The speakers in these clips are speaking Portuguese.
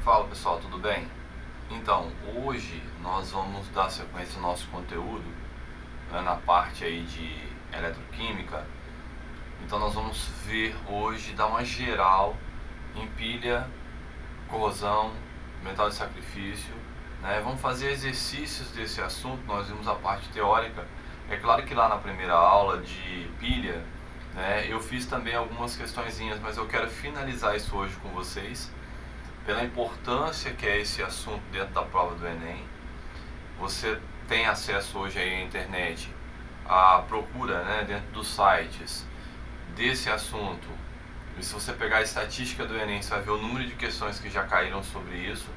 Fala pessoal, tudo bem? Então, hoje nós vamos dar sequência ao nosso conteúdo, né, na parte aí de eletroquímica. Então nós vamos ver hoje, dar uma geral em pilha, corrosão, metal de sacrifício, né? Vamos fazer exercícios desse assunto. Nós vimos a parte teórica. É claro que lá na primeira aula de pilha, né, eu fiz também algumas questõezinhas, mas eu quero finalizar isso hoje com vocês, pela importância que é esse assunto dentro da prova do Enem. Você tem acesso hoje aí à internet, à procura, né, dentro dos sites desse assunto. E se você pegar a estatística do Enem, você vai ver o número de questões que já caíram sobre isso,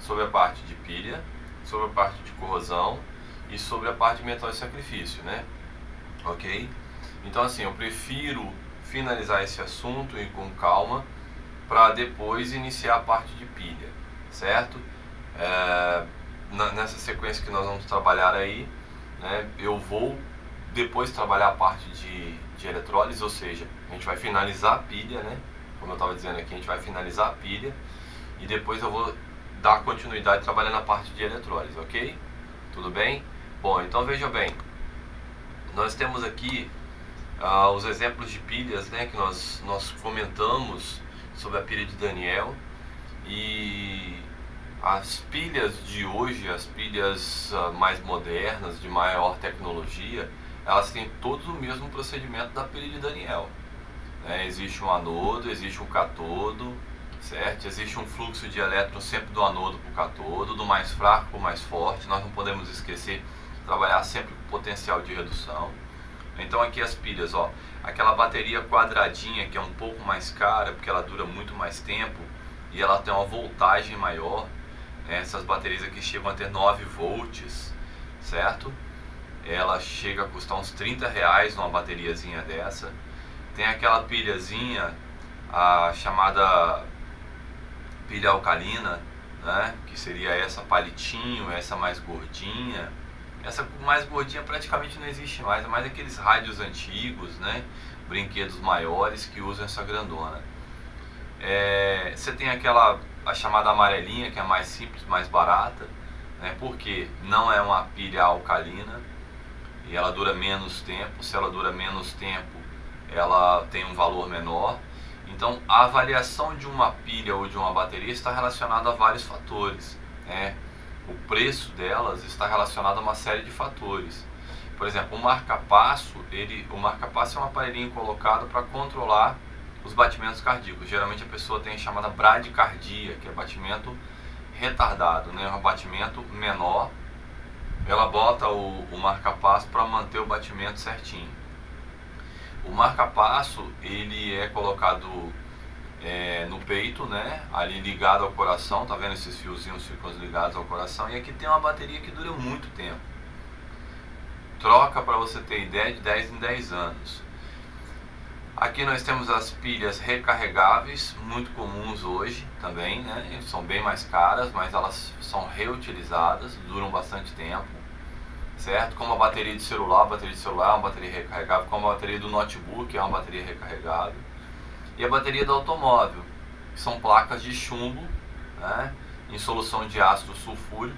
sobre a parte de pilha, sobre a parte de corrosão e sobre a parte de metal de sacrifício, né? Ok? Então assim, eu prefiro finalizar esse assunto e com calma, para depois iniciar a parte de pilha, certo? Nessa sequência que nós vamos trabalhar aí, né, eu vou depois trabalhar a parte de eletrólise, ou seja, a gente vai finalizar a pilha, né? Como eu estava dizendo aqui, a gente vai finalizar a pilha e depois eu vou dar continuidade trabalhando a parte de eletrólise, ok? Tudo bem? Bom, então veja bem, nós temos aqui os exemplos de pilhas, né, que nós comentamos sobre a pilha de Daniel. E as pilhas de hoje, as pilhas mais modernas, de maior tecnologia, elas têm todos o mesmo procedimento da pilha de Daniel, né? Existe um anodo, existe um catodo, certo? Existe um fluxo de elétrons sempre do anodo para o catodo, do mais fraco para o mais forte. Nós não podemos esquecer de trabalhar sempre com potencial de redução. Então aqui as pilhas, ó, aquela bateria quadradinha que é um pouco mais cara, porque ela dura muito mais tempo e ela tem uma voltagem maior, né? Essas baterias aqui chegam a ter 9 volts, certo? Ela chega a custar uns R$30 numa bateriazinha dessa. Tem aquela pilhazinha, a chamada pilha alcalina, né? Que seria essa palitinho, essa mais gordinha. Essa mais gordinha praticamente não existe mais, é mais aqueles rádios antigos, né? Brinquedos maiores que usam essa grandona. Você tem a chamada amarelinha, que é mais simples, mais barata, né? Porque não é uma pilha alcalina e ela dura menos tempo. Se ela dura menos tempo, ela tem um valor menor. Então a avaliação de uma pilha ou de uma bateria está relacionada a vários fatores, né? O preço delas está relacionado a uma série de fatores. Por exemplo, o marca-passo é um aparelhinho colocado para controlar os batimentos cardíacos. Geralmente a pessoa tem a chamada bradicardia, que é batimento retardado, né? Um batimento menor. Ela bota o marca-passo para manter o batimento certinho. O marca-passo ele é colocado no peito, né? Ali ligado ao coração, tá vendo esses fiozinhos ficam ligados ao coração. E aqui tem uma bateria que dura muito tempo. Troca, para você ter ideia, de 10 em 10 anos. Aqui nós temos as pilhas recarregáveis, muito comuns hoje também, né? São bem mais caras, mas elas são reutilizadas, duram bastante tempo, certo? Como a bateria de celular é uma bateria recarregável, como a bateria do notebook é uma bateria recarregável. E a bateria do automóvel, que são placas de chumbo, né, em solução de ácido sulfúrico.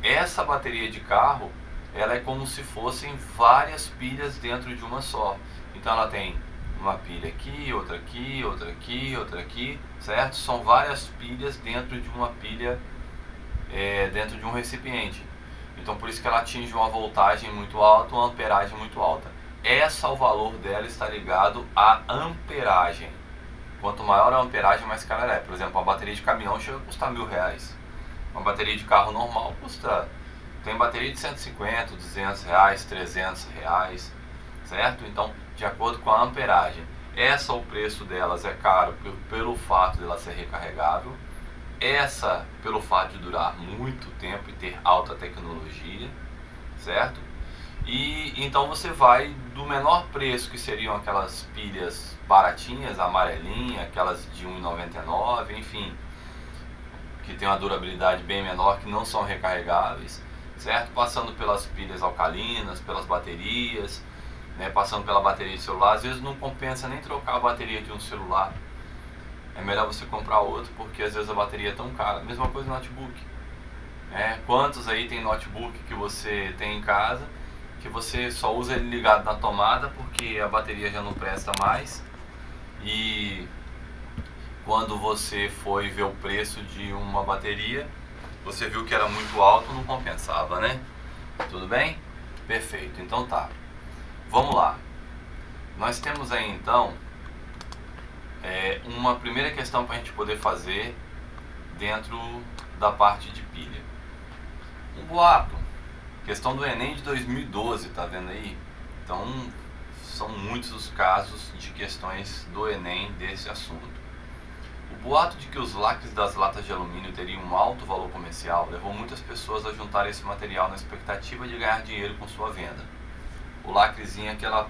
Essa bateria de carro, ela é como se fossem várias pilhas dentro de uma só. Então ela tem uma pilha aqui, outra aqui, outra aqui, outra aqui, certo? São várias pilhas dentro de uma pilha, dentro de um recipiente. Então por isso que ela atinge uma voltagem muito alta, uma amperagem muito alta. O valor dela está ligado à amperagem. Quanto maior a amperagem, mais cara ela é. Por exemplo, uma bateria de caminhão chega a custar R$1.000. Uma bateria de carro normal custa... Tem bateria de 150, R$200, R$300, certo? Então, de acordo com a amperagem. O preço delas é caro pelo fato de ela ser recarregável. Pelo fato de durar muito tempo e ter alta tecnologia, certo? E então você vai do menor preço, que seriam aquelas pilhas baratinhas, amarelinha, aquelas de R$1,99, enfim, que tem uma durabilidade bem menor, que não são recarregáveis, certo? Passando pelas pilhas alcalinas, pelas baterias, né? Passando pela bateria de celular. Às vezes não compensa nem trocar a bateria de um celular é melhor você comprar outro, porque às vezes a bateria é tão cara. Mesma coisa no notebook. Quantos aí tem notebook que você tem em casa, que você só usa ele ligado na tomada porque a bateria já não presta mais, e quando você foi ver o preço de uma bateria, você viu que era muito alto, não compensava, né? Tudo bem? Perfeito, então tá. Vamos lá. Nós temos aí então uma primeira questão para a gente poder fazer dentro da parte de pilha. Um boato, questão do Enem de 2012, tá vendo aí? Então são muitos os casos de questões do Enem desse assunto. O boato de que os lacres das latas de alumínio teriam um alto valor comercial levou muitas pessoas a juntar esse material na expectativa de ganhar dinheiro com sua venda. O lacrezinho é aquela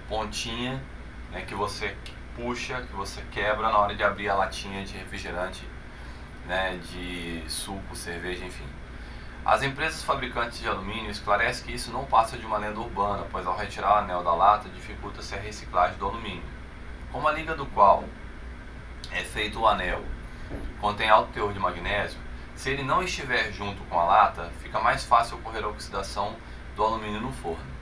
pontinha, né, que você puxa, que você quebra na hora de abrir a latinha de refrigerante, né, de suco, cerveja, enfim. As empresas fabricantes de alumínio esclarecem que isso não passa de uma lenda urbana, pois ao retirar o anel da lata dificulta-se a reciclagem do alumínio. Como a liga do qual é feito o anel contém alto teor de magnésio, se ele não estiver junto com a lata, fica mais fácil ocorrer a oxidação do alumínio no forno.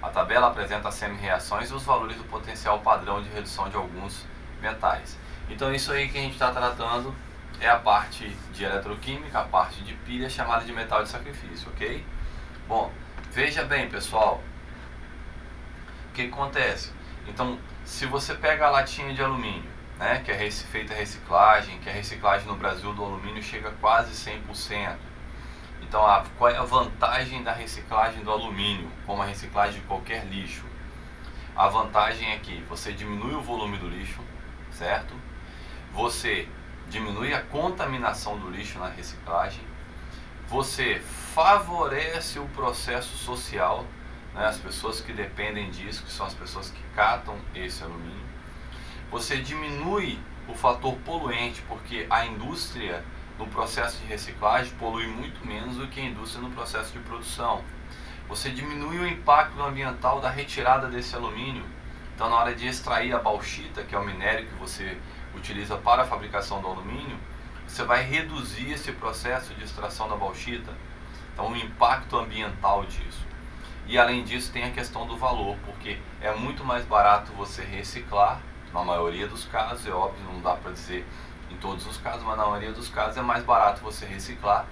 A tabela apresenta as semi-reações e os valores do potencial padrão de redução de alguns metais. Então isso aí que a gente está tratando é a parte de eletroquímica, a parte de pilha, chamada de metal de sacrifício, ok? Bom, veja bem, pessoal, o que acontece? Então, se você pega a latinha de alumínio, né, que é feita a reciclagem, que a reciclagem no Brasil do alumínio chega a quase 100%. Então, qual é a vantagem da reciclagem do alumínio, como a reciclagem de qualquer lixo? A vantagem é que você diminui o volume do lixo, certo? Você diminui a contaminação do lixo na reciclagem, você favorece o processo social, né, as pessoas que dependem disso, que são as pessoas que catam esse alumínio. Você diminui o fator poluente, porque a indústria no processo de reciclagem polui muito menos do que a indústria no processo de produção. Você diminui o impacto ambiental da retirada desse alumínio. Então, na hora de extrair a bauxita, que é o minério que você utiliza para a fabricação do alumínio, você vai reduzir esse processo de extração da bauxita. Então, o impacto ambiental disso. E além disso, tem a questão do valor, porque é muito mais barato você reciclar, na maioria dos casos, é óbvio, não dá para dizer em todos os casos, mas na maioria dos casos é mais barato você reciclar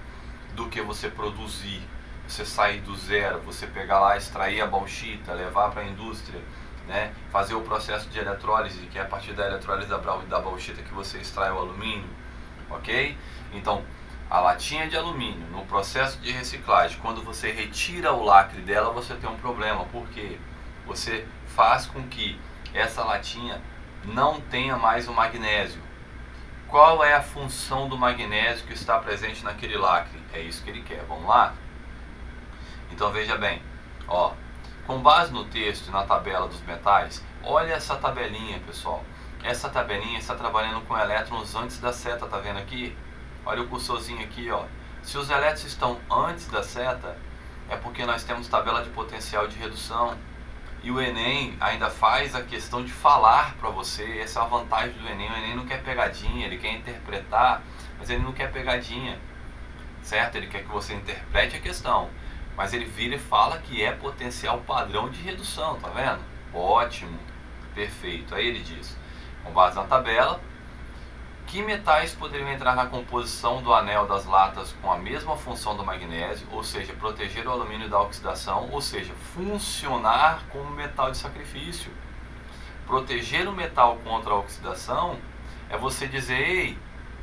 do que você produzir. Você sair do zero, você pegar lá, extrair a bauxita, levar para a indústria, né, fazer o processo de eletrólise, que é a partir da eletrólise da bauxita que você extrai o alumínio, ok? Então, a latinha de alumínio, no processo de reciclagem, quando você retira o lacre dela, você tem um problema, porque você faz com que essa latinha não tenha mais o magnésio. Qual é a função do magnésio que está presente naquele lacre? É isso que ele quer. Vamos lá? Então veja bem, ó, com base no texto e na tabela dos metais, olha essa tabelinha, pessoal. Essa tabelinha está trabalhando com elétrons antes da seta, tá vendo aqui? Olha o cursorzinho aqui, ó. Se os elétrons estão antes da seta, é porque nós temos tabela de potencial de redução. E o Enem ainda faz a questão de falar para você, essa é a vantagem do Enem. O Enem não quer pegadinha, ele quer interpretar, mas ele não quer pegadinha, certo? Ele quer que você interprete a questão, mas ele vira e fala que é potencial padrão de redução, tá vendo? Ótimo, perfeito. Aí ele diz, com base na tabela, que metais poderiam entrar na composição do anel das latas com a mesma função do magnésio, ou seja, proteger o alumínio da oxidação, ou seja, funcionar como metal de sacrifício. Proteger o metal contra a oxidação é você dizer, ei,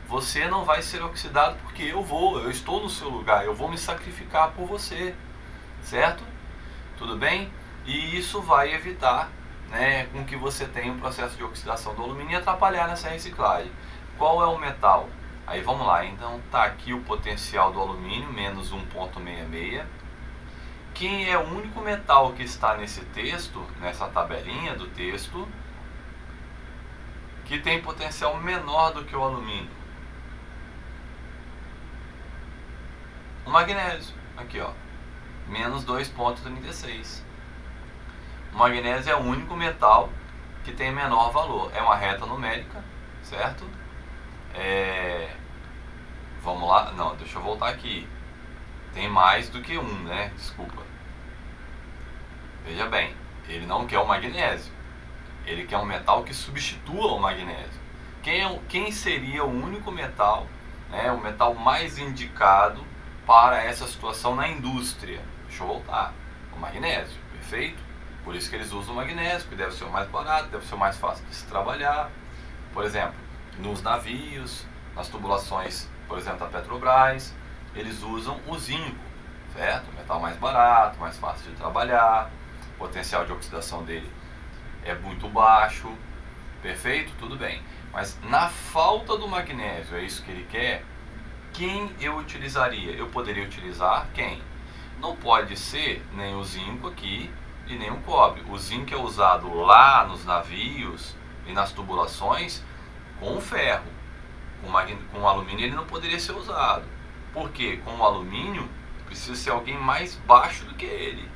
você não vai ser oxidado porque eu estou no seu lugar, eu vou me sacrificar por você, certo? Tudo bem? E isso vai evitar, né, com que você tenha um processo de oxidação do alumínio e atrapalhar nessa reciclagem. Qual é o metal? Aí vamos lá, então tá aqui o potencial do alumínio, menos 1,66. Quem é o único metal que está nesse texto, nessa tabelinha do texto, que tem potencial menor do que o alumínio? O magnésio, aqui ó, menos 2,36. O magnésio é o único metal que tem menor valor. É uma reta numérica, certo? Vamos lá, não, deixa eu voltar aqui. Tem mais do que um, né? Desculpa. Veja bem, ele não quer o magnésio. Ele quer um metal que substitua o magnésio. Quem seria o único metal, né, o metal mais indicado para essa situação na indústria? Deixa eu voltar. O magnésio, perfeito? Por isso que eles usam o magnésio, que deve ser o mais barato, deve ser o mais fácil de se trabalhar. Por exemplo, nos navios, nas tubulações, por exemplo, da Petrobras, eles usam o zinco, certo? O metal mais barato, mais fácil de trabalhar, o potencial de oxidação dele é muito baixo, perfeito? Tudo bem. Mas na falta do magnésio, é isso que ele quer, quem eu utilizaria? Eu poderia utilizar quem? Não pode ser nem o zinco aqui e nem o cobre. O zinco é usado lá nos navios e nas tubulações com o ferro. Com o alumínio ele não poderia ser usado. Por quê? Com o alumínio precisa ser alguém mais baixo do que ele.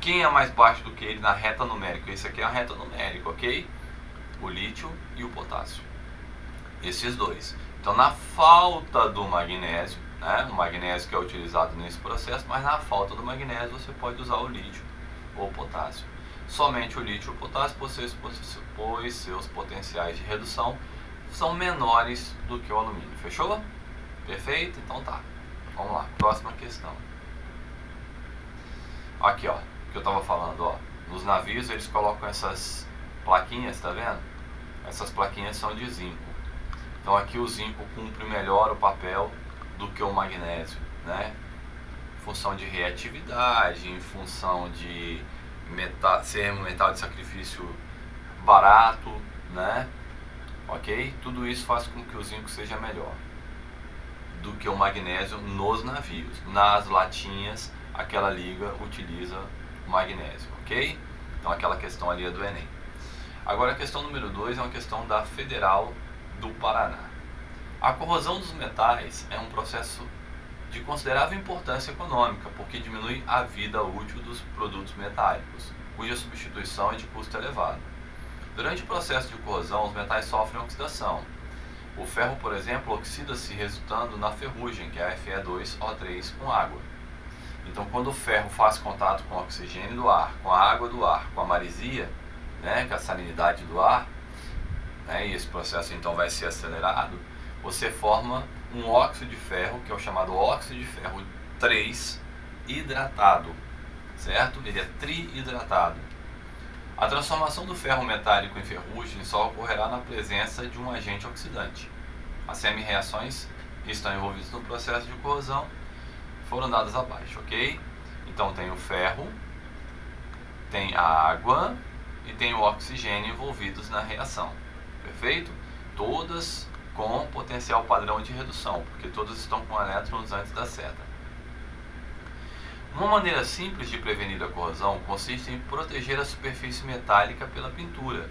Quem é mais baixo do que ele na reta numérica? Esse aqui é a reta numérica, ok? O lítio e o potássio. Esses dois. Então, na falta do magnésio, né, o magnésio que é utilizado nesse processo, mas na falta do magnésio você pode usar o lítio ou o potássio. Somente o lítio ou o potássio, pois seus potenciais de redução são menores do que o alumínio. Fechou? Perfeito? Então tá. Vamos lá. Próxima questão. Aqui, ó. Que eu estava falando, ó. Nos navios eles colocam essas plaquinhas, tá vendo? Essas plaquinhas são de zinco. Então aqui o zinco cumpre melhor o papel do que o magnésio, né? Em função de reatividade, em função de ser um metal de sacrifício barato, né? Ok? Tudo isso faz com que o zinco seja melhor do que o magnésio nos navios. Nas latinhas, aquela liga utiliza o magnésio, ok? Então aquela questão ali é do Enem. Agora a questão número 2 é uma questão da Federal do Paraná. A corrosão dos metais é um processo de considerável importância econômica, porque diminui a vida útil dos produtos metálicos, cuja substituição é de custo elevado. Durante o processo de corrosão, os metais sofrem oxidação. O ferro, por exemplo, oxida-se resultando na ferrugem, que é a Fe2O3 com água. Então, quando o ferro faz contato com o oxigênio do ar, com a água do ar, com a maresia, né, que é a salinidade do ar, né, e esse processo então vai ser acelerado, você forma um óxido de ferro, que é o chamado óxido de ferro 3 hidratado, certo? Ele é triidratado. A transformação do ferro metálico em ferrugem só ocorrerá na presença de um agente oxidante. As semi-reações que estão envolvidas no processo de corrosão foram dadas abaixo, ok? Então tem o ferro, tem a água e tem o oxigênio envolvidos na reação, perfeito? Todas com potencial padrão de redução, porque todas estão com elétrons antes da seta. Uma maneira simples de prevenir a corrosão consiste em proteger a superfície metálica pela pintura.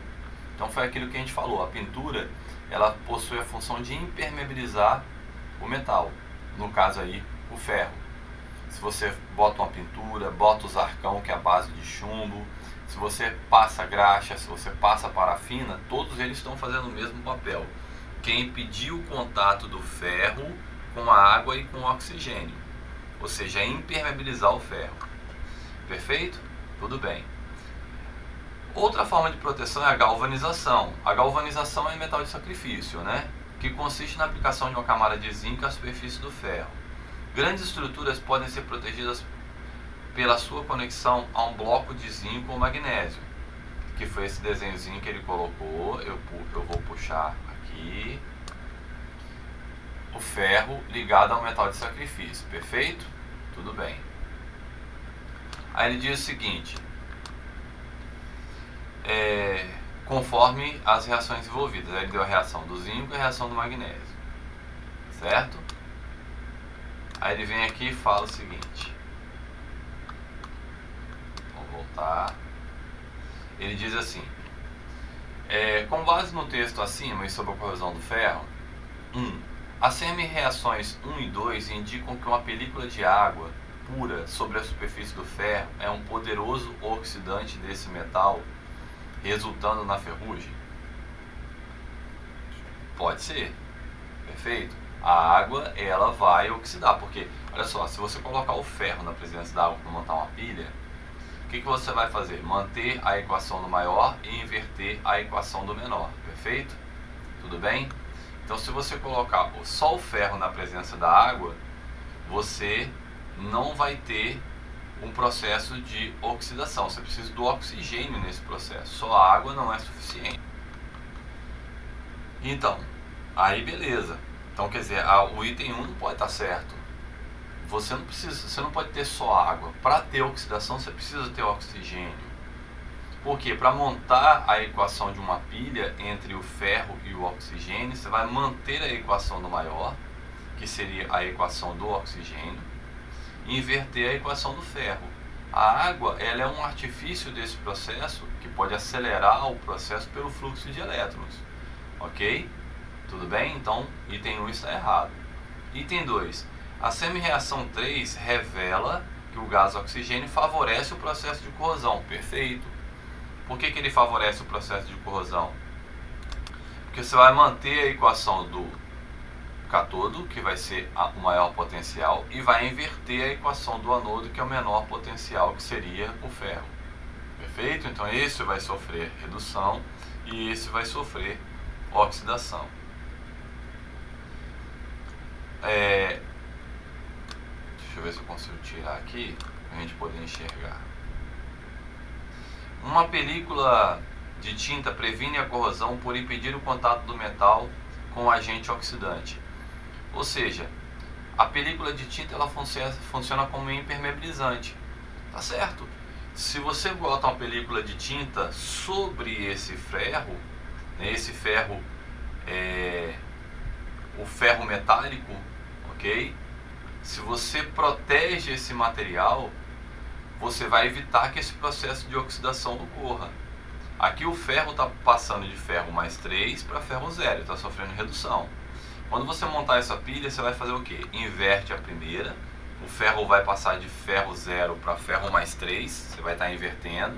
Então foi aquilo que a gente falou, a pintura ela possui a função de impermeabilizar o metal, no caso aí o ferro. Se você bota uma pintura, bota o zarcão, que é a base de chumbo, se você passa graxa, se você passa parafina, todos eles estão fazendo o mesmo papel, que é impedir o contato do ferro com a água e com o oxigênio, ou seja, é impermeabilizar o ferro. Perfeito? Tudo bem. Outra forma de proteção é a galvanização. A galvanização é metal de sacrifício, né? Que consiste na aplicação de uma camada de zinco à superfície do ferro. Grandes estruturas podem ser protegidas pela sua conexão a um bloco de zinco ou magnésio, que foi esse desenhozinho que ele colocou. Eu vou puxar aqui. O ferro ligado ao metal de sacrifício, perfeito? Tudo bem. Aí ele diz o seguinte, conforme as reações envolvidas, aí ele deu a reação do zinco e a reação do magnésio, certo? Aí ele vem aqui e fala o seguinte, vamos voltar, ele diz assim, com base no texto acima e sobre a corrosão do ferro, as semi-reações 1 e 2 indicam que uma película de água pura sobre a superfície do ferro é um poderoso oxidante desse metal, resultando na ferrugem? Pode ser, perfeito? A água, ela vai oxidar, porque, olha só, se você colocar o ferro na presença da água para montar uma pilha, o que você vai fazer? Manter a equação do maior e inverter a equação do menor, perfeito? Tudo bem? Então, se você colocar só o ferro na presença da água, você não vai ter um processo de oxidação. Você precisa do oxigênio nesse processo. Só a água não é suficiente. Então, aí beleza. Então, quer dizer, o item 1 não pode estar certo. Você não pode ter só água. Para ter oxidação, você precisa ter oxigênio. Por quê? Para montar a equação de uma pilha entre o ferro e o oxigênio, você vai manter a equação do maior, que seria a equação do oxigênio, e inverter a equação do ferro. A água, ela é um artifício desse processo que pode acelerar o processo pelo fluxo de elétrons. Ok? Tudo bem? Então, item 1 está errado. Item 2. A semi-reação 3 revela que o gás oxigênio favorece o processo de corrosão. Perfeito. Por que ele favorece o processo de corrosão? Porque você vai manter a equação do catodo, que vai ser o maior potencial, e vai inverter a equação do anodo, que é o menor potencial, que seria o ferro. Perfeito? Então esse vai sofrer redução e esse vai sofrer oxidação. Deixa eu ver se eu consigo tirar aqui para a gente poder enxergar. Uma película de tinta previne a corrosão por impedir o contato do metal com o agente oxidante. Ou seja, a película de tinta ela funciona como impermeabilizante. Tá certo? Se você bota uma película de tinta sobre esse ferro, né, esse ferro o ferro metálico, ok? Se você protege esse material, você vai evitar que esse processo de oxidação ocorra. Aqui o ferro está passando de ferro mais 3 para ferro 0, está sofrendo redução. Quando você montar essa pilha, você vai fazer o que? Inverte a primeira, o ferro vai passar de ferro 0 para ferro mais 3, você vai estar invertendo.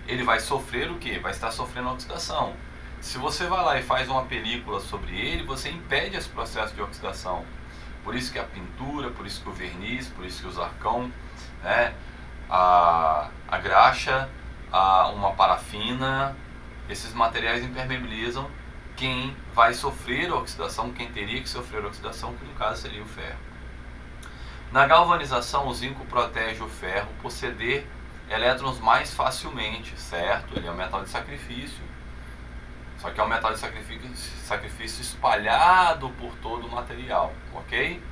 Ele vai sofrer o que? Vai estar sofrendo oxidação. Se você vai lá e faz uma película sobre ele, você impede esse processo de oxidação. Por isso que a pintura, por isso que o verniz, por isso que o zarcão, né, a graxa, uma parafina, esses materiais impermeabilizam quem vai sofrer oxidação, quem teria que sofrer oxidação, que no caso seria o ferro. Na galvanização, o zinco protege o ferro por ceder elétrons mais facilmente, certo? Ele é um metal de sacrifício. Só que é um metal de sacrifício espalhado por todo o material, ok?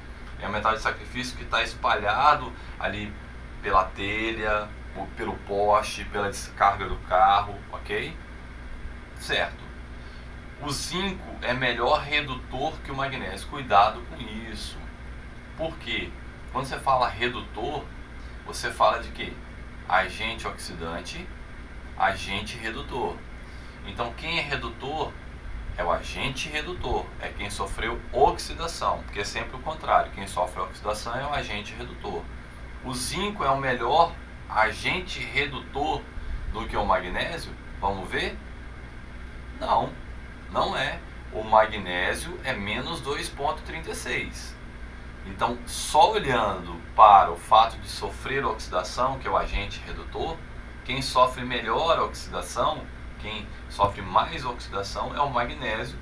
É um metal de sacrifício que está espalhado ali pela telha, pelo poste, pela descarga do carro, ok? Certo. O zinco é melhor redutor que o magnésio. Cuidado com isso. Por quê? Quando você fala redutor, você fala de quê? Agente oxidante, agente redutor. Então quem é redutor é o agente redutor, é quem sofreu oxidação, porque é sempre o contrário, quem sofre oxidação é o agente redutor. O zinco é o melhor agente redutor do que o magnésio? Vamos ver? Não, não é. O magnésio é menos 2,36. Então, só olhando para o fato de sofrer oxidação, que é o agente redutor, quem sofre melhor oxidação, quem sofre mais oxidação é o magnésio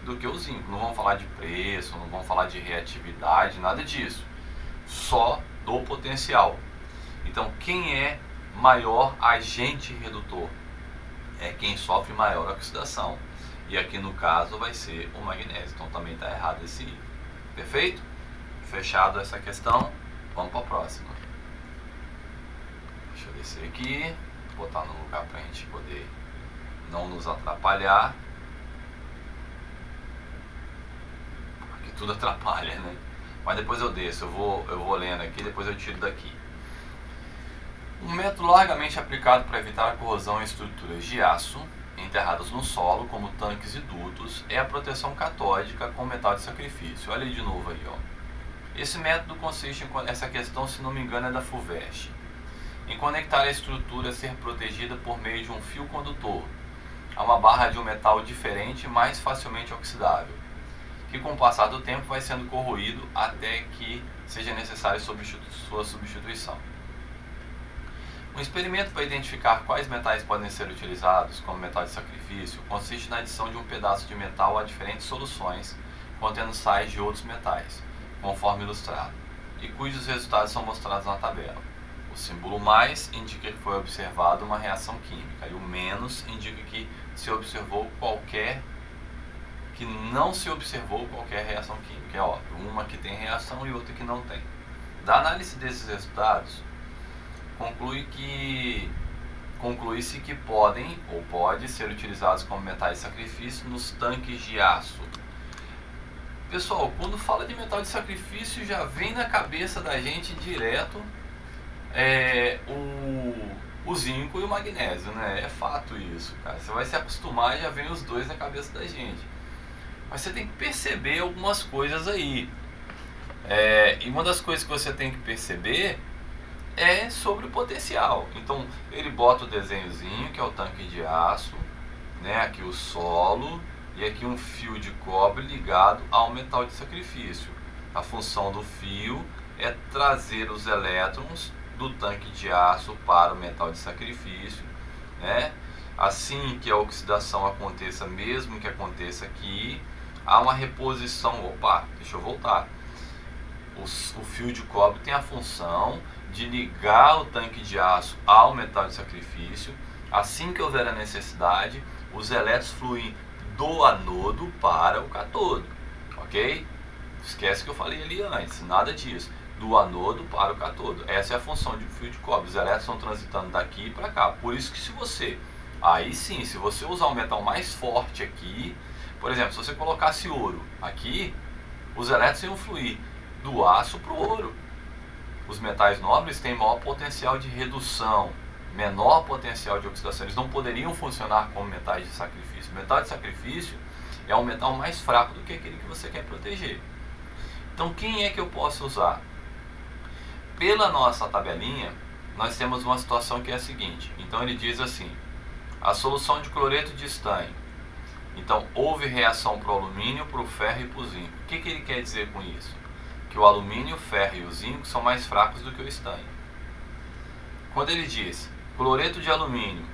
do que o zinco. Não vamos falar de preço, não vamos falar de reatividade, nada disso. Só do potencial. Então, quem é maior agente redutor? É quem sofre maior oxidação. E aqui no caso vai ser o magnésio. Então também está errado esse I. Perfeito? Fechado essa questão, vamos para a próxima. Deixa eu descer aqui, botar no lugar para a gente poder não nos atrapalhar. Aqui tudo atrapalha, né? Mas depois eu desço, eu vou lendo aqui, depois eu tiro daqui. Um método largamente aplicado para evitar a corrosão em estruturas de aço enterradas no solo, como tanques e dutos, é a proteção catódica com metal de sacrifício. Olha aí de novo aí, ó. Esse método consiste em, essa questão, se não me engano, é da FUVEST, em conectar a estrutura a ser protegida por meio de um fio condutor a uma barra de um metal diferente mais facilmente oxidável. que com o passar do tempo vai sendo corroído até que seja necessário sua substituição. Um experimento para identificar quais metais podem ser utilizados como metal de sacrifício consiste na adição de um pedaço de metal a diferentes soluções contendo sais de outros metais, conforme ilustrado, e cujos resultados são mostrados na tabela. O símbolo mais indica que foi observada uma reação química e o menos indica que não se observou qualquer reação química. É óbvio, uma que tem reação e outra que não tem. Da análise desses resultados, conclui-se que podem ou pode ser utilizados como metais de sacrifício nos tanques de aço. Pessoal, quando fala de metal de sacrifício já vem na cabeça da gente direto o zinco e o magnésio, né? É fato isso, cara. Você vai se acostumar e já vem os dois na cabeça da gente. Mas você tem que perceber algumas coisas aí. E uma das coisas que você tem que perceber é sobre o potencial. Então ele bota o desenhozinho, que é o tanque de aço, né? Aqui o solo e aqui um fio de cobre ligado ao metal de sacrifício. A função do fio é trazer os elétrons do tanque de aço para o metal de sacrifício, né? Assim que a oxidação aconteça, mesmo que aconteça aqui, há uma reposição. Opa, deixa eu voltar. O fio de cobre tem a função de ligar o tanque de aço ao metal de sacrifício. Assim que houver a necessidade, os elétrons fluem do anodo para o catodo, ok? Esquece que eu falei ali antes, nada disso. Do anodo para o catodo. Essa é a função de um fio de cobre. Os elétrons estão transitando daqui para cá. Por isso que se você usar um metal mais forte aqui, por exemplo, se você colocasse ouro aqui, os elétrons iam fluir do aço para o ouro. Os metais nobres têm maior potencial de redução, menor potencial de oxidação. Eles não poderiam funcionar como metais de sacrifício. O metal de sacrifício é um metal mais fraco do que aquele que você quer proteger. Então, quem é que eu posso usar? Pela nossa tabelinha, nós temos uma situação que é a seguinte. Então, ele diz assim: a solução de cloreto de estanho. Então, houve reação para o alumínio, para o ferro e para o zinco. O que ele quer dizer com isso? Que o alumínio, o ferro e o zinco são mais fracos do que o estanho. Quando ele diz cloreto de alumínio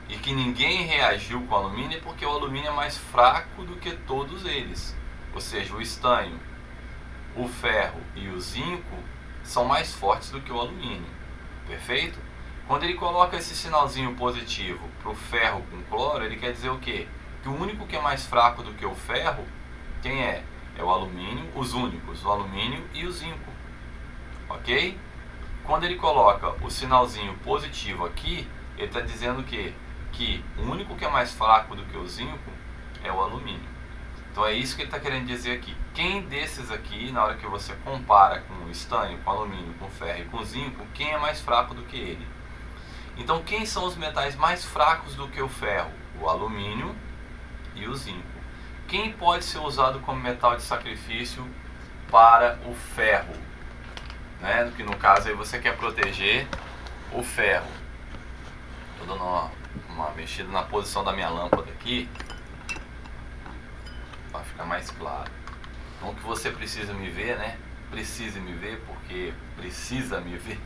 e que ninguém reagiu com o alumínio, é porque o alumínio é mais fraco do que todos eles. Ou seja, o estanho, o ferro e o zinco são mais fortes do que o alumínio. Perfeito? Quando ele coloca esse sinalzinho positivo para o ferro com cloro, ele quer dizer o quê? Que o único que é mais fraco do que o ferro, quem é? É o alumínio, os únicos, o alumínio e o zinco. Ok? Quando ele coloca o sinalzinho positivo aqui, ele está dizendo o quê? Que o único que é mais fraco do que o zinco é o alumínio. Então é isso que ele está querendo dizer aqui. Quem desses aqui, na hora que você compara com o estanho, com o alumínio, com o ferro e com o zinco, quem é mais fraco do que ele? Então quem são os metais mais fracos do que o ferro? O alumínio e o zinco. Quem pode ser usado como metal de sacrifício para o ferro? Né? Que no caso aí você quer proteger o ferro. Estou dando uma mexida na posição da minha lâmpada aqui, para ficar mais claro. Não que você precisa me ver, né? Precise me ver, porque precisa me ver.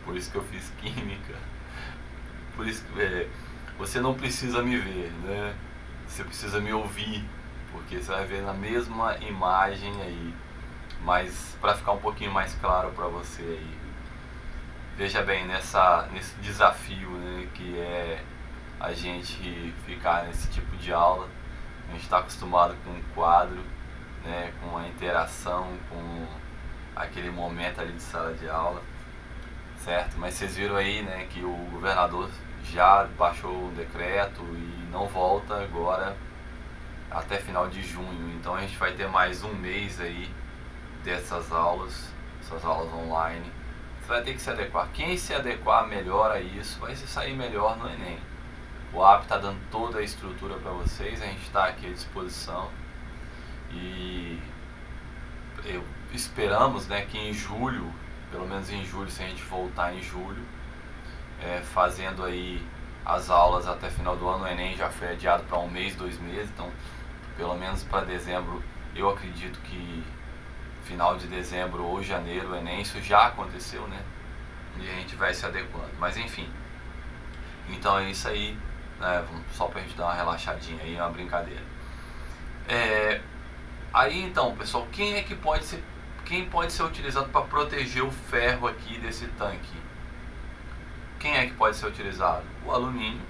Por isso que eu fiz química. Por isso que você não precisa me ver, né? Você precisa me ouvir, porque você vai ver na mesma imagem aí. Mas para ficar um pouquinho mais claro para você aí, veja bem, nesse desafio, né, que é a gente ficar nesse tipo de aula. A gente está acostumado com um quadro, né, com a interação, com aquele momento ali de sala de aula, certo? Mas vocês viram aí, né, que o governador já baixou um decreto e não volta agora até final de junho. Então a gente vai ter mais um mês aí dessas aulas, essas aulas online. Você vai ter que se adequar. Quem se adequar melhor a isso vai se sair melhor no Enem. O AP está dando toda a estrutura para vocês, a gente está aqui à disposição e esperamos, né, que em julho, pelo menos em julho, se a gente voltar em julho, fazendo aí as aulas até final do ano. O Enem já foi adiado para um mês, 2 meses, então pelo menos para dezembro. Eu acredito que final de dezembro ou janeiro o Enem, isso já aconteceu, né? E a gente vai se adequando, mas enfim. Então é isso aí, né? Só pra gente dar uma relaxadinha aí, uma brincadeira. Aí então, pessoal, quem pode ser utilizado para proteger o ferro aqui desse tanque? Quem é que pode ser utilizado? O alumínio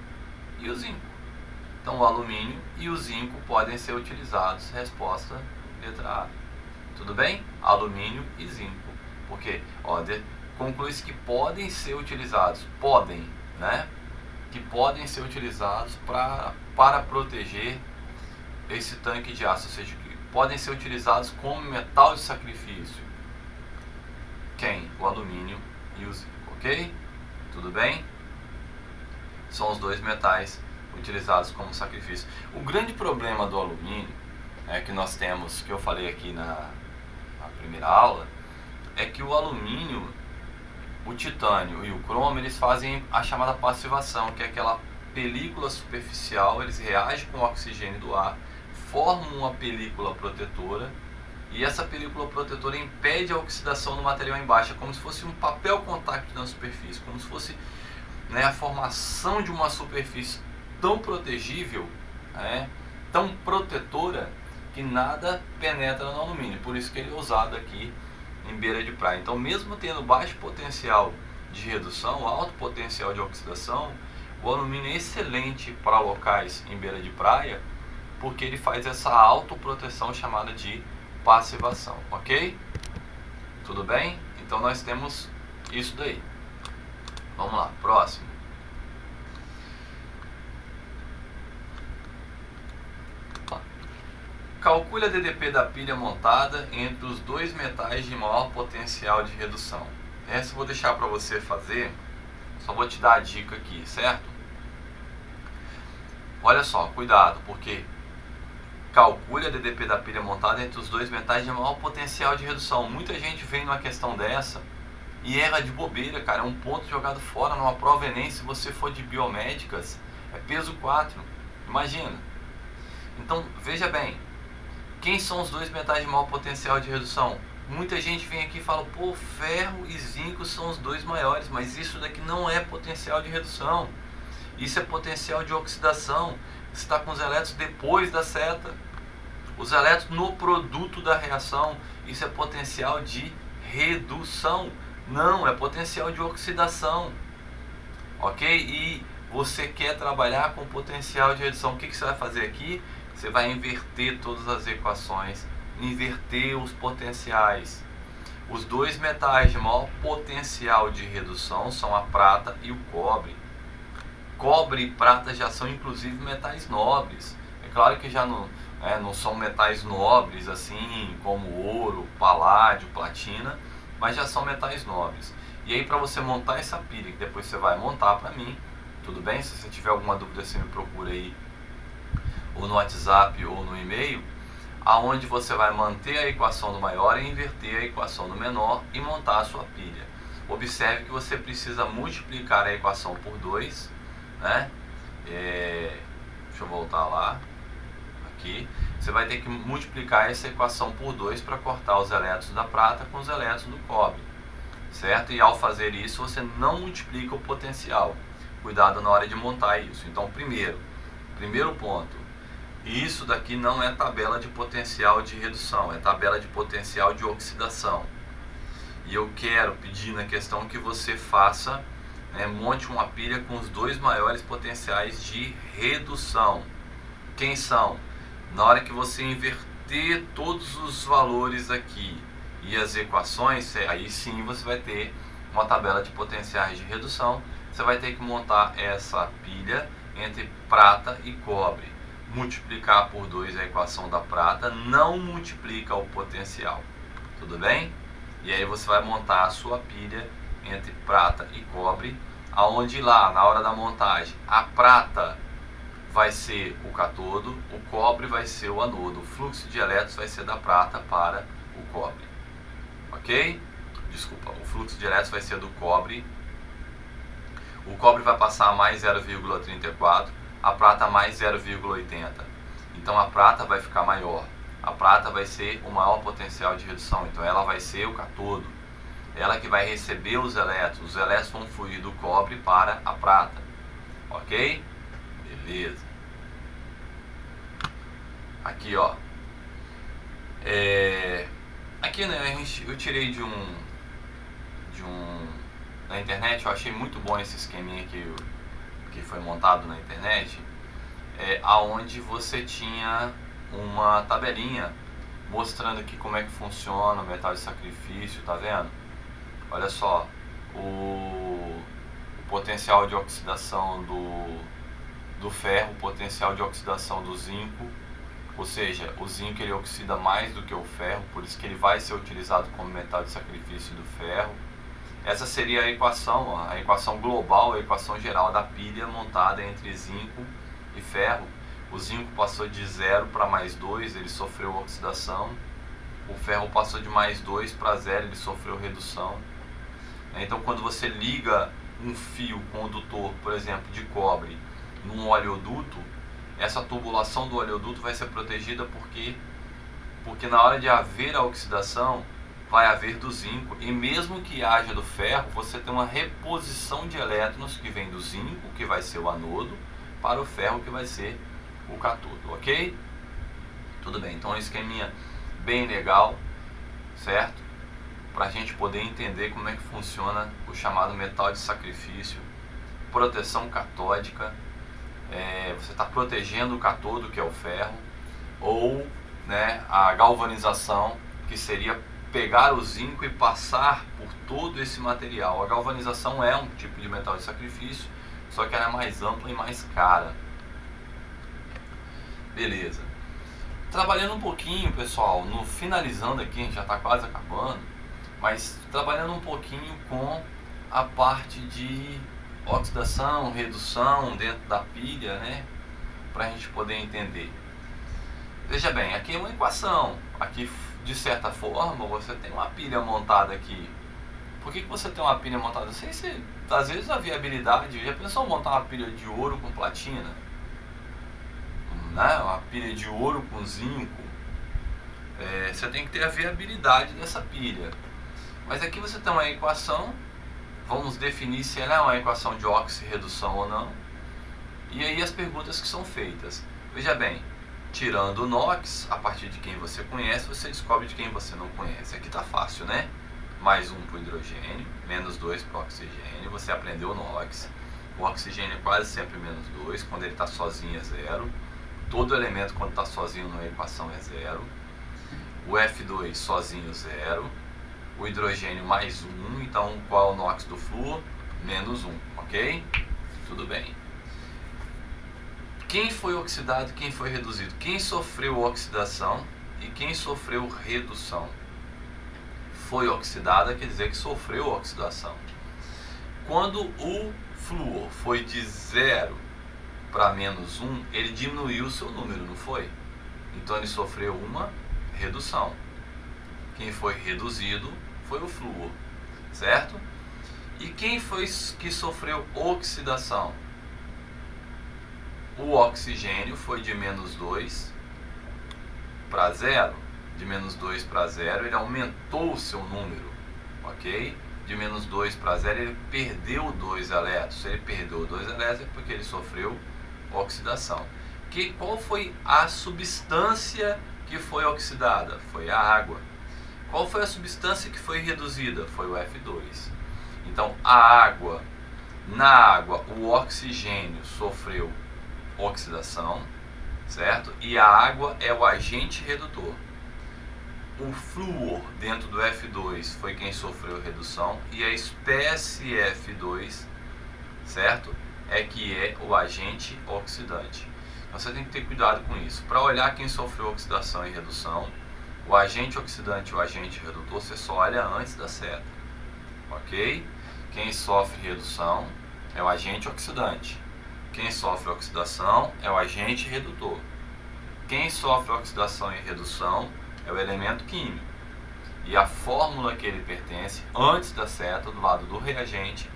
e o zinco. Então o alumínio e o zinco podem ser utilizados. Resposta letra A. Tudo bem? Alumínio e zinco. Porque, conclui-se que podem ser utilizados. Podem, né? Que podem ser utilizados para proteger esse tanque de aço. Ou seja, que podem ser utilizados como metal de sacrifício. Quem? O alumínio e o zinco. Ok? Tudo bem? São os dois metais utilizados como sacrifício. O grande problema do alumínio que nós temos, que eu falei aqui na primeira aula, é que o alumínio, o titânio e o cromo, eles fazem a chamada passivação, que é aquela película superficial. Eles reagem com o oxigênio do ar, formam uma película protetora, e essa película protetora impede a oxidação do material embaixo. É como se fosse um papel contact na superfície, como se fosse, né, a formação de uma superfície tão protegível, tão protetora, que nada penetra no alumínio. Por isso que ele é usado aqui em beira de praia. Então, mesmo tendo baixo potencial de redução, alto potencial de oxidação, o alumínio é excelente para locais em beira de praia, porque ele faz essa autoproteção chamada de passivação, ok? Tudo bem? Então nós temos isso daí. Vamos lá, próximo. Calcule a DDP da pilha montada entre os dois metais de maior potencial de redução. Essa eu vou deixar para você fazer, só vou te dar a dica aqui, certo? Olha só, cuidado, porque calcule a DDP da pilha montada entre os dois metais de maior potencial de redução. Muita gente vem numa questão dessa e erra de bobeira, cara. É um ponto jogado fora numa prova Enem. Se você for de biomédicas, é peso 4. Imagina. Então, veja bem. Quem são os dois metais de maior potencial de redução? Muita gente vem aqui e fala, pô, ferro e zinco são os dois maiores. Mas isso daqui não é potencial de redução. Isso é potencial de oxidação. Você está com os elétrons depois da seta. Os elétrons no produto da reação. Isso é potencial de redução. Não, é potencial de oxidação. Ok? E você quer trabalhar com potencial de redução. O que você vai fazer aqui? Você vai inverter todas as equações. Inverter os potenciais. Os dois metais de maior potencial de redução são a prata e o cobre. Cobre e prata já são inclusive metais nobres. É claro que já não são metais nobres assim como ouro, paládio, platina, mas já são metais nobres. E aí, para você montar essa pilha, que depois você vai montar para mim, tudo bem? Se você tiver alguma dúvida, você me procura aí ou no WhatsApp ou no e-mail, aonde você vai manter a equação do maior e inverter a equação do menor e montar a sua pilha. Observe que você precisa multiplicar a equação por 2, né? Deixa eu voltar lá, aqui. Você vai ter que multiplicar essa equação por 2 para cortar os elétrons da prata com os elétrons do cobre, certo? E ao fazer isso, você não multiplica o potencial. Cuidado na hora de montar isso. Então, primeiro ponto, isso daqui não é tabela de potencial de redução, é tabela de potencial de oxidação. E eu quero pedir na questão que você faça, monte uma pilha com os dois maiores potenciais de redução. Quem são? Na hora que você inverter todos os valores aqui e as equações, aí sim você vai ter uma tabela de potenciais de redução. Você vai ter que montar essa pilha entre prata e cobre. Multiplicar por 2 a equação da prata não multiplica o potencial. Tudo bem? E aí você vai montar a sua pilha entre prata e cobre, aonde lá, na hora da montagem, a prata vai ser o cátodo, o cobre vai ser o anodo. O fluxo de elétrons vai ser da prata para o cobre. Ok? Desculpa, o fluxo de elétrons vai ser do cobre. O cobre vai passar a mais 0,34, a prata mais 0,80. Então a prata vai ficar maior. A prata vai ser o maior potencial de redução, então ela vai ser o catodo. Ela que vai receber os elétrons vão fluir do cobre para a prata. Ok? Beleza. Aqui, ó. Aqui, né, eu tirei na internet. Eu achei muito bom esse esqueminha que foi montado na internet, aonde você tinha uma tabelinha mostrando aqui como é que funciona o metal de sacrifício, tá vendo? Olha só, o potencial de oxidação do ferro, o potencial de oxidação do zinco, ou seja, o zinco ele oxida mais do que o ferro, por isso que ele vai ser utilizado como metal de sacrifício do ferro. Essa seria a equação global, a equação geral da pilha montada entre zinco e ferro. O zinco passou de 0 para mais 2, ele sofreu oxidação. O ferro passou de mais 2 para 0, ele sofreu redução. Então, quando você liga um fio condutor, por exemplo, de cobre, num oleoduto, essa tubulação do oleoduto vai ser protegida porque na hora de haver a oxidação, vai haver do zinco, e mesmo que haja do ferro, você tem uma reposição de elétrons que vem do zinco, que vai ser o anodo, para o ferro, que vai ser o catodo, ok? Tudo bem, então é um esqueminha bem legal, certo? Para a gente poder entender como é que funciona o chamado metal de sacrifício, proteção catódica. Você está protegendo o catodo, que é o ferro, ou, né, a galvanização, que seria pegar o zinco e passar por todo esse material. A galvanização é um tipo de metal de sacrifício, só que ela é mais ampla e mais cara. Beleza. Trabalhando um pouquinho, pessoal, finalizando aqui, a gente já está quase acabando, mas trabalhando um pouquinho com a parte de oxidação, redução dentro da pilha, né, para a gente poder entender. Veja bem, aqui é uma equação. Aqui, de certa forma, você tem uma pilha montada aqui. Por que você tem uma pilha montada? Não sei se, às vezes, a viabilidade... Já pensou montar uma pilha de ouro com platina? Né? Uma pilha de ouro com zinco? Você tem que ter a viabilidade dessa pilha. Mas aqui você tem uma equação. Vamos definir se ela é uma equação de oxirredução ou não. E aí as perguntas que são feitas. Veja bem, tirando o NOx, a partir de quem você conhece, você descobre de quem você não conhece. Aqui tá fácil, né? Mais 1 para o hidrogênio, menos 2 para o oxigênio. Você aprendeu o NOx. O oxigênio é quase sempre menos 2, quando ele está sozinho é 0. Todo elemento, quando está sozinho numa equação, é 0. O F2 sozinho, 0. O hidrogênio mais 1, então qual é o NOx do flúor? Menos 1, ok? Tudo bem. Quem foi oxidado e quem foi reduzido? Quem sofreu oxidação e quem sofreu redução? Foi oxidada, quer dizer que sofreu oxidação. Quando o flúor foi de 0 para menos 1, ele diminuiu o seu número, não foi? Então ele sofreu uma redução. Quem foi reduzido foi o flúor, certo? E quem foi que sofreu oxidação? O oxigênio foi de menos 2 para 0. De menos 2 para 0, ele aumentou o seu número, ok? De menos 2 para 0, ele perdeu 2 elétrons. Se ele perdeu 2 elétrons, é porque ele sofreu oxidação. Qual foi a substância que foi oxidada? Foi a água. Qual foi a substância que foi reduzida? Foi o F2. Então, na água, o oxigênio sofreu oxidação, certo? E a água é o agente redutor. O flúor dentro do F2 foi quem sofreu redução, e a espécie F2, certo? É que é o agente oxidante. Então você tem que ter cuidado com isso. Para olhar quem sofreu oxidação e redução, o agente oxidante e o agente redutor, você só olha antes da seta, ok? Quem sofre redução é o agente oxidante. Quem sofre oxidação é o agente redutor. Quem sofre oxidação e redução é o elemento químico. E a fórmula que ele pertence, antes da seta, do lado do reagente,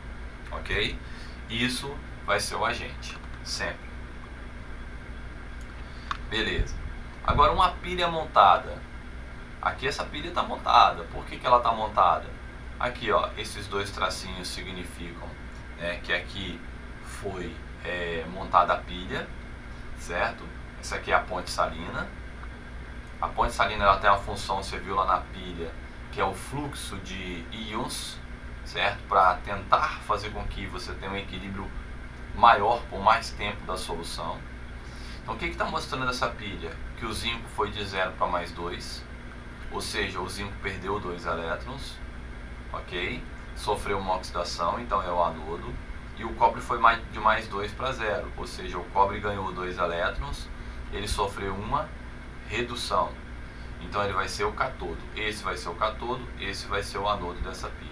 ok? Isso vai ser o agente, sempre. Beleza. Agora uma pilha montada. Aqui essa pilha está montada. Por que ela está montada? Aqui, ó, esses dois tracinhos significam, né, que aqui foi montada a pilha, certo? Essa aqui é a ponte salina. A ponte salina ela tem uma função, você viu lá na pilha, que é o fluxo de íons, certo? Para tentar fazer com que você tenha um equilíbrio maior por mais tempo da solução. Então o que está mostrando essa pilha? Que o zinco foi de 0 para mais 2, ou seja, o zinco perdeu 2 elétrons, ok? Sofreu uma oxidação, então é o anodo. E o cobre foi de mais 2 para 0, ou seja, o cobre ganhou 2 elétrons, ele sofreu uma redução. Então ele vai ser o catodo. Esse vai ser o catodo, esse vai ser o anodo dessa pilha.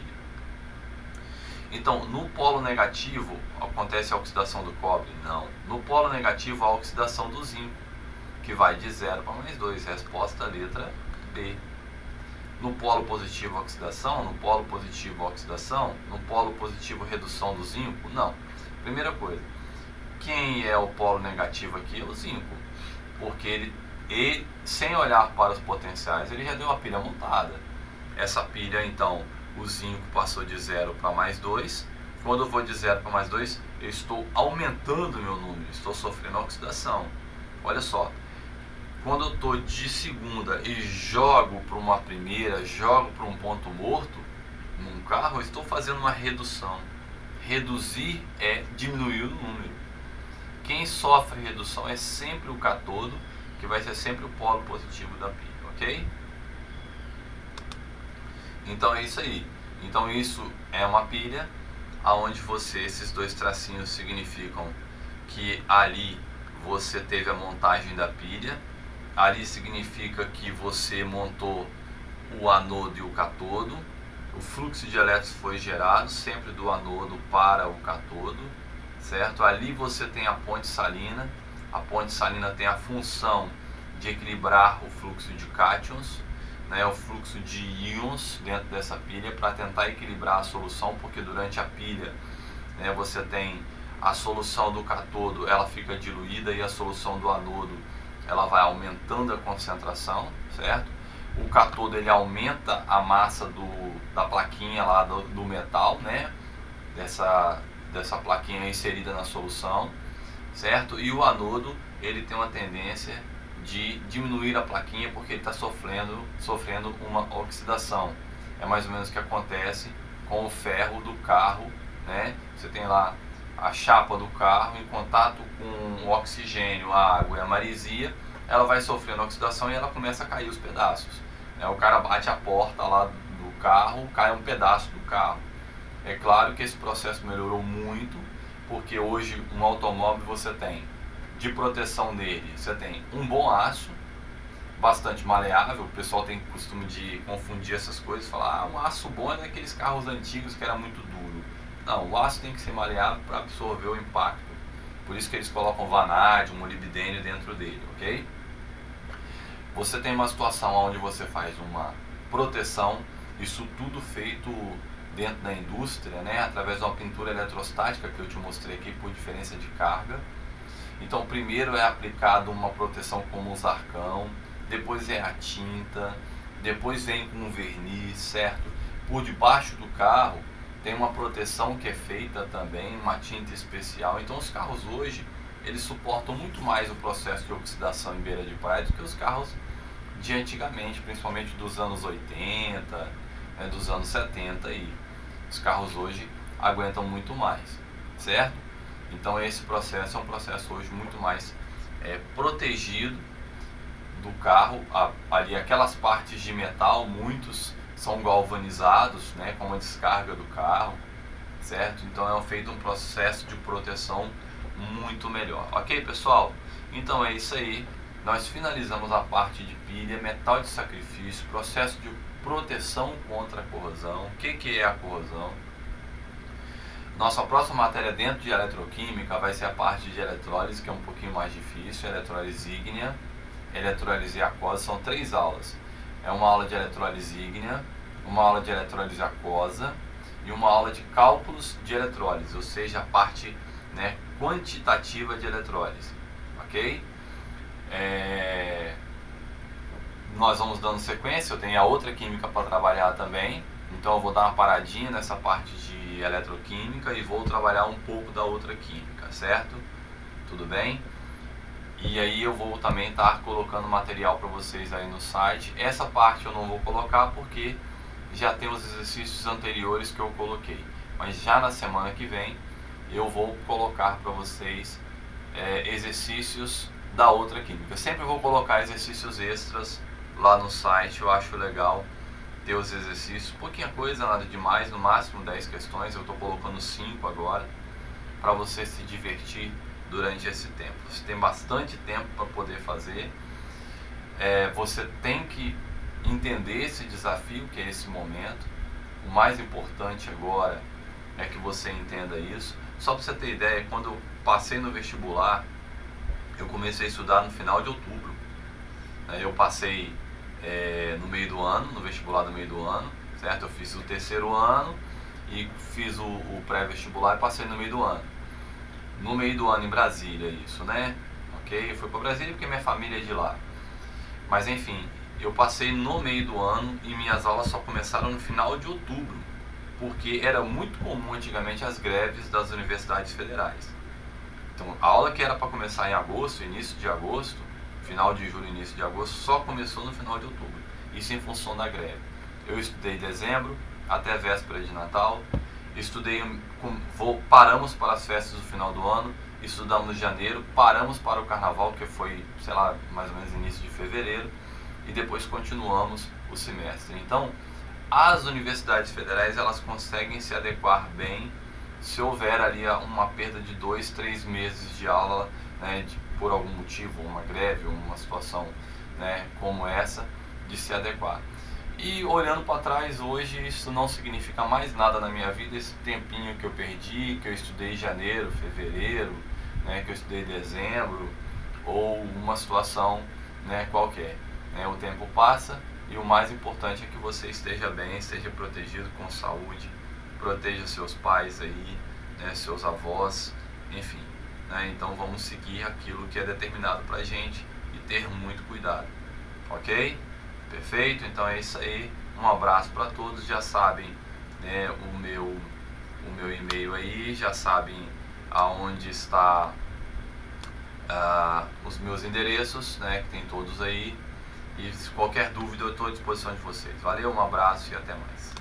Então, no polo negativo, acontece a oxidação do cobre? Não. No polo negativo, a oxidação do zinco, que vai de 0 para mais 2. Resposta, letra B. No polo positivo, oxidação. No polo positivo, oxidação. No polo positivo, redução do zinco? Não. Primeira coisa, quem é o polo negativo aqui é o zinco, porque ele, sem olhar para os potenciais, ele já deu a pilha montada. Essa pilha, então, o zinco passou de 0 para mais 2. Quando eu vou de 0 para mais 2, eu estou aumentando meu número, estou sofrendo oxidação. Olha só, quando eu estou de segunda e jogo para uma primeira, jogo para um ponto morto num carro, eu estou fazendo uma redução. Reduzir é diminuir o número. Quem sofre redução é sempre o catodo, que vai ser sempre o polo positivo da pilha, ok? Então é isso aí. Então isso é uma pilha aonde esses dois tracinhos significam que ali você teve a montagem da pilha. Ali significa que você montou o anodo e o catodo. O fluxo de elétrons foi gerado sempre do anodo para o catodo, certo? Ali você tem a ponte salina. A ponte salina tem a função de equilibrar o fluxo de cátions, né, o fluxo de íons dentro dessa pilha, para tentar equilibrar a solução, porque durante a pilha, né, você tem a solução do catodo, ela fica diluída, e a solução do anodo ela vai aumentando a concentração, certo? O catodo ele aumenta a massa da plaquinha lá do metal, né, dessa plaquinha inserida na solução, certo? E o anodo ele tem uma tendência de diminuir a plaquinha, porque ele está sofrendo uma oxidação. É mais ou menos o que acontece com o ferro do carro, né? Você tem lá a chapa do carro em contato com o oxigênio, a água e a maresia, ela vai sofrendo oxidação e ela começa a cair os pedaços, né? O cara bate a porta lá do carro, cai um pedaço do carro. É claro que esse processo melhorou muito, porque hoje um automóvel você tem de proteção dele, você tem um bom aço, bastante maleável. O pessoal tem costume de confundir essas coisas, falar, um aço bom é daqueles carros antigos que era muito duro. Não, o aço tem que ser maleável para absorver o impacto. Por isso que eles colocam vanádio, molibdênio dentro dele, ok? Você tem uma situação onde você faz uma proteção, isso tudo feito dentro da indústria, né, através de uma pintura eletrostática que eu te mostrei aqui por diferença de carga. Então primeiro é aplicado uma proteção como um zarcão, depois é a tinta, depois vem com um verniz, certo? Por debaixo do carro tem uma proteção que é feita também, uma tinta especial. Então os carros hoje, eles suportam muito mais o processo de oxidação em beira de praia do que os carros de antigamente, principalmente dos anos 80, né, dos anos 70 aí. Os carros hoje aguentam muito mais, certo? Então esse processo é um processo hoje muito mais protegido do carro. Ali aquelas partes de metal, muitos são galvanizados, né, com a descarga do carro, certo? Então é feito um processo de proteção muito melhor. Ok, pessoal? Então é isso aí. Nós finalizamos a parte de pilha, metal de sacrifício, processo de proteção contra a corrosão. O que é a corrosão? Nossa próxima matéria dentro de eletroquímica vai ser a parte de eletrólise, que é um pouquinho mais difícil, eletrólise ígnea, eletrólise aquosa. São 3 aulas. É uma aula de eletrólise ígnea, uma aula de eletrólise aquosa e uma aula de cálculos de eletrólise, ou seja, a parte, né, quantitativa de eletrólise, ok? Nós vamos dando sequência, eu tenho a outra química para trabalhar também, então eu vou dar uma paradinha nessa parte de eletroquímica e vou trabalhar um pouco da outra química, certo? Tudo bem? E aí eu vou também estar colocando material para vocês aí no site. Essa parte eu não vou colocar porque já tem os exercícios anteriores que eu coloquei, mas já na semana que vem eu vou colocar para vocês exercícios da outra química. Eu sempre vou colocar exercícios extras lá no site, eu acho legal ter os exercícios, pouquinha coisa, nada demais, no máximo 10 questões, eu estou colocando 5 agora, para você se divertir durante esse tempo. Você tem bastante tempo para poder fazer, você tem que entender esse desafio que é esse momento. O mais importante agora é que você entenda isso. Só para você ter ideia, quando eu passei no vestibular, eu comecei a estudar no final de outubro. Eu passei no meio do ano, no vestibular do meio do ano, certo? Eu fiz o terceiro ano e fiz o pré-vestibular e passei no meio do ano. No meio do ano em Brasília, isso, né? Ok? Eu fui para Brasília porque minha família é de lá. Mas enfim, eu passei no meio do ano e minhas aulas só começaram no final de outubro, porque era muito comum antigamente as greves das universidades federais. Então, a aula que era para começar em agosto, início de agosto, final de julho, início de agosto, só começou no final de outubro. Isso em função da greve. Eu estudei dezembro até a véspera de Natal, paramos para as festas do final do ano, estudamos janeiro, paramos para o carnaval, que foi, sei lá, mais ou menos início de fevereiro, e depois continuamos o semestre. Então, as universidades federais, elas conseguem se adequar bem se houver ali uma perda de 2, 3 meses de aula, né, por algum motivo, uma greve, uma situação, né, como essa, de se adequar. E olhando para trás hoje, isso não significa mais nada na minha vida, esse tempinho que eu perdi, que eu estudei janeiro, fevereiro, né, que eu estudei dezembro, ou uma situação, né, qualquer. O tempo passa e o mais importante é que você esteja bem, esteja protegido, com saúde, proteja seus pais aí, né, seus avós, enfim. Então vamos seguir aquilo que é determinado pra gente e ter muito cuidado, ok? Perfeito? Então é isso aí, um abraço para todos, já sabem, né, o meu e-mail aí, já sabem aonde está os meus endereços, né, que tem todos aí, e qualquer dúvida eu estou à disposição de vocês. Valeu, um abraço e até mais.